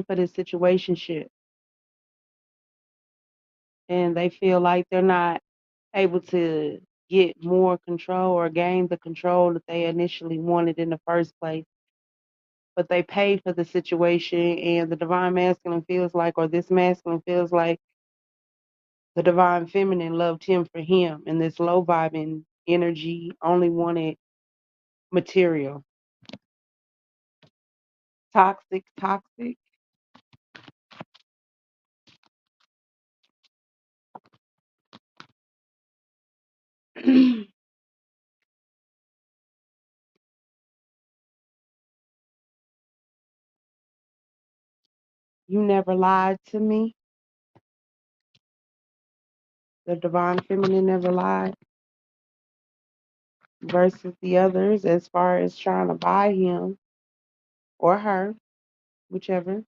for this situationship, and they feel like they're not able to get more control or gain the control that they initially wanted in the first place. But they paid for the situation, and the divine masculine feels like, or this masculine feels like, the divine feminine loved him for him, and this low vibing energy only wanted material. Toxic, toxic. You never lied to me. The divine feminine never lied versus the others as far as trying to buy him or her, whichever.